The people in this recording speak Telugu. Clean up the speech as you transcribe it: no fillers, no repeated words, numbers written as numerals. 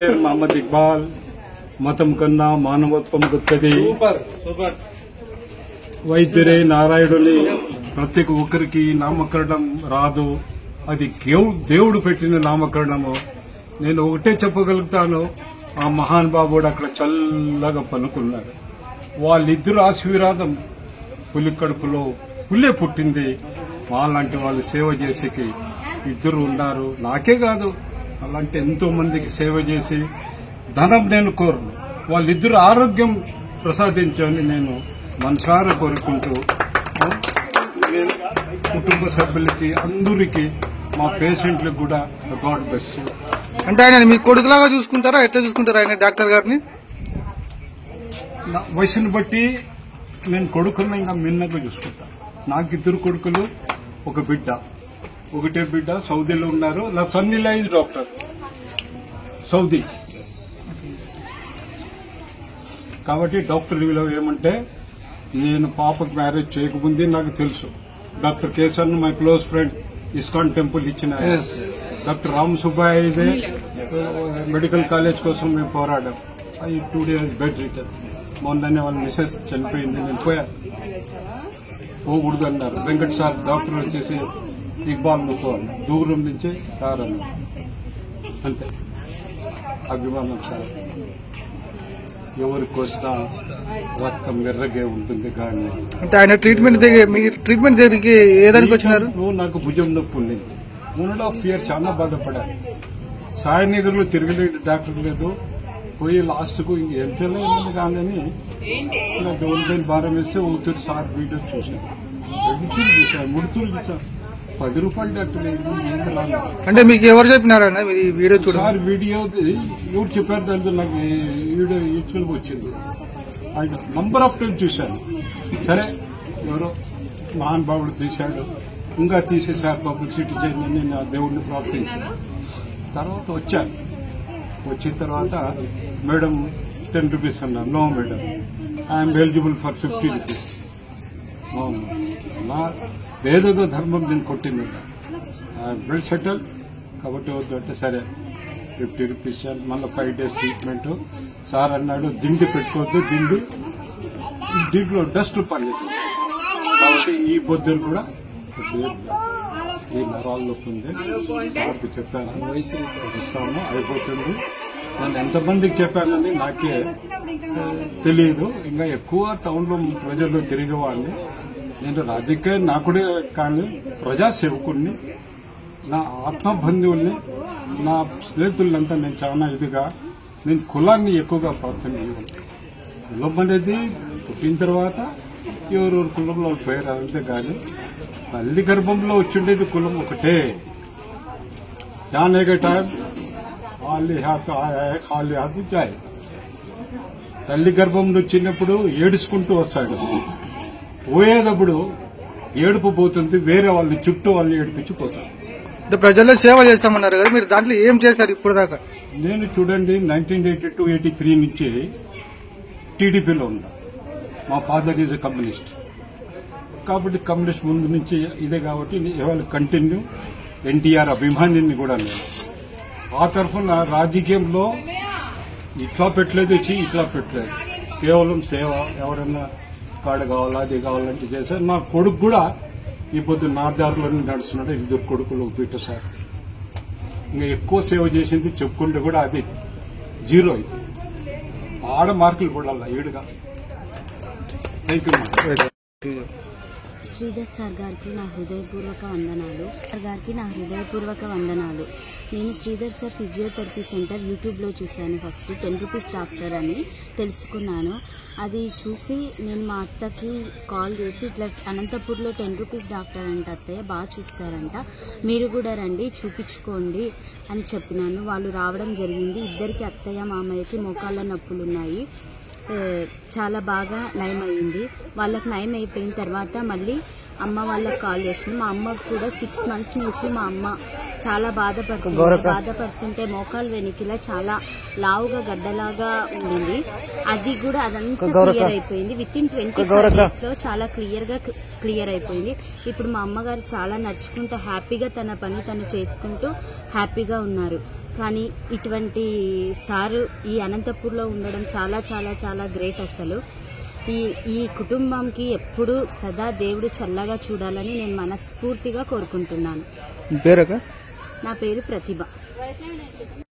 మహమ్మద్ ఇక్బాల్ మతం కన్నా మానవత్వం గొప్పది. వైద్యుడే నారాయణుని ప్రతి ఒక్కరికి నామకరణం రాదు. అది దేవుడు పెట్టిన నామకరణము. నేను ఒకటే చెప్పగలుగుతాను, ఆ మహానుభావుడు అక్కడ చల్లగా పలుకున్నాడు. వాళ్ళిద్దరు ఆశీర్వాదం పులి కడుపులో పుల్లే పుట్టింది. వాళ్ళంటి వాళ్ళు సేవ చేసేకి ఇద్దరు ఉన్నారు. నాకే కాదు, అలాంటి ఎంతో మందికి సేవ చేసి ధనం నేను కోరను, వాళ్ళిద్దరు ఆరోగ్యం ప్రసాదించని నేను మనసారా కోరుకుంటూ నేను కుటుంబ సభ్యులకి అందరికీ మా పేషెంట్లకు కూడా గాడ్ బ్లెస్ యు. అంటే ఆయన మీ కొడుకులాగా చూసుకుంటారా, ఎట్లా చూసుకుంటారా ఆయన డాక్టర్ గారిని? వయసును బట్టి నేను కొడుకులను ఇంకా మిన్నగా చూసుకుంటా. నాకు ఇద్దరు కొడుకులు, ఒక బిడ్డ. ఒకటే బిడ్డ సౌదీలో ఉన్నారు. నా సన్నిలా ఇది డాక్టర్ సౌదీ. కాబట్టి డాక్టర్ విలువ ఏమంటే, నేను పాపకు మ్యారేజ్ చేయకముందే నాకు తెలుసు. Doctor kesar my close friend, ISKCON temple ఇచ్చిన డాక్టర్ రామ్ సుబ్బయ్య ఇదే మెడికల్ కాలేజ్ కోసం మేము పోరాడాం. అది 2 days బెడ్ రిటర్న్. మొన్ననే వాళ్ళ మిసెస్ చనిపోయింది, నేను పోయాను. పోకూడదు అన్నారు. వెంకట్ సార్ డాక్టర్ వచ్చేసి ఇక్బాల్ నువ్వుకోవాలి, దూరం నుంచి రారన్నారు. అంతే అభిమానం సార్. ఎవరికి వచ్చినా రక్తం ఎర్రగే ఉంటుంది. కానీ అంటే ఆయన ట్రీట్మెంట్ దగ్గరికి ఏదానికి వచ్చినారు? నాకు భుజం నొప్పి ఉండింది. 1.5 years చాలా బాధపడాను. సాయినగర్ లో తిరగలేదు, డాక్టర్ లేదు. పోయి లాస్ట్ కు ఇంకేం చేయలేదు కానీ ఇలా డోన్ భారం వేస్తే ఊతురు సార్ వీడియో చూశాను. ఎడుతులు చూశాను, ముడుతులు చూశాను. 10 రూపాయలు డాక్టర్ ఏం రాలేదు. అంటే మీకు ఎవరు చెప్పినారన్న ఈ వీడియో చూడ? సార్ వీడియో ఎవరు చెప్పారు దాంట్లో నాకు వీడియో యూట్యూబ్ వచ్చింది. నంబర్ ఆఫ్ టైం చూశాను. సరే ఎవరో మహానుభావుడు తీశాడు, ఇంకా తీసేసారు పబ్లిసిటీ చేయని నేను దేవుడిని ప్రార్థించాను. తర్వాత వచ్చాను. వచ్చిన తర్వాత మేడం 10 rupees అన్నారు. No madam, I'm eligible for 50 rupees. నా ఏదేదో ధర్మం నేను కొట్టింది. ఐఎమ్ వెల్ సెటిల్ కాబట్టి వద్దు అంటే సరే 50 rupees. మళ్ళీ 5 days ట్రీట్మెంట్. సార్ అన్నాడు దిండి పెట్టుకోవద్దు, దీంట్లో డస్ట్ పనిచేస్తుంది కాబట్టి ఈ పొద్దులు కూడా ఈ నరాలు నొప్పి ఉంది. సార్కి చెప్పాను వస్తాము అయిపోతుంది. నేను ఎంతమందికి చెప్పానని నాకే తెలియదు. ఇంకా ఎక్కువ టౌన్లో ప్రజల్లో తిరిగేవాడిని. నేను రాజకీయ నాకుడే కానీ ప్రజాసేవకుడిని. నా ఆత్మబంధువుల్ని, నా స్నేహితులంతా నేను చాలా ఇదిగా నేను కులాన్ని ఎక్కువగా ప్రార్థన చేయాలి. కులం అనేది పుట్టిన తర్వాత ఎవరెవరు కులంలో పోయారు అంతే. కానీ తల్లి గర్భంలో వచ్చిండేది కులం ఒకటే. జానేగా టైం ఖాళీ హాత్ జాయ్. తల్లి గర్భంలో వచ్చినప్పుడు ఏడుచుకుంటూ వస్తాడు. పోయేటప్పుడు ఏడుపు పోతుంది, వేరే వాళ్ళని చుట్టూ వాళ్ళని ఏడిపించిపోతారు. అంటే ప్రజల్లో సేవ చేస్తామన్నారు కదా, మీరు దాంట్లో ఏం చేశారు ఇప్పుడు దాకా? నేను చూడండి 1982-83 నుంచి టీడీపీలో ఉన్నా. మా ఫాదర్ ఈజ్ ఎ కమ్యూనిస్ట్ కాబట్టి కమ్యూనిస్ట్ ముందు నుంచి ఇదే కాబట్టి ఇవాళ కంటిన్యూ. ఎన్టీఆర్ అభిమానిని కూడా నేను. ఆ తరఫున రాజకీయంలో ఇట్లా పెట్టలేదు, ఇట్లా పెట్టలేదు. కేవలం సేవ. ఎవరైనా కాడ కావాలా అది కావాలంటే చేశారు. నా కొడుకు కూడా ఈ పొద్దు నా దారిలోనే నడుస్తున్నాడు. 2 కొడుకులు బిడ్డ సార్. ఇంకా ఎక్కువ సేవ చేసింది చెప్పుకుంటే కూడా అది 0 అయితే ఆడ మార్కులు కూడా ఏడుగా. Thank you. శ్రీధర్ సార్ గారికి నా హృదయపూర్వక వందనాలు. సార్ గారికి నా హృదయపూర్వక వందనాలు. నేను శ్రీధర్ సార్ ఫిజియోథెరపీ సెంటర్ యూట్యూబ్లో చూశాను. ఫస్ట్ 10 rupees డాక్టర్ అని తెలుసుకున్నాను. అది చూసి నేను మా అత్తకి కాల్ చేసి ఇట్లా అనంతపూర్లో 10 rupees డాక్టర్ అంట అత్తయ్య, బాగా చూస్తారంట, మీరు కూడా రండి చూపించుకోండి అని చెప్పినాను. వాళ్ళు రావడం జరిగింది. ఇద్దరికి అత్తయ్య మామయ్యకి మోకాళ్ళ నొప్పులు ఉన్నాయి. చాలా బాగా నయమైంది. వాళ్ళకి నయం అయిపోయిన తర్వాత మళ్ళీ అమ్మ వాళ్ళకి కాల్ చేసిన. మా అమ్మకు కూడా 6 months నుంచి మా అమ్మ చాలా బాధపడుతుంటే మోకాలు వెనుకలా చాలా లావుగా గడ్డలాగా ఉండింది. అది కూడా అదంతా క్లియర్ అయిపోయింది. వితిన్ 25 days లో చాలా క్లియర్ అయిపోయింది. ఇప్పుడు మా అమ్మగారు చాలా నడుచుకుంటూ హ్యాపీగా తన పని తను చేసుకుంటూ హ్యాపీగా ఉన్నారు. కానీ ఇటువంటి సారు ఈ అనంతపూర్లో ఉండడం చాలా చాలా చాలా గ్రేట్. అసలు ఈ కుటుంబంకి ఎప్పుడూ సదా దేవుడు చల్లగా చూడాలని నేను మనస్ఫూర్తిగా కోరుకుంటున్నాను. పేరక నా పేరు ప్రతిభ.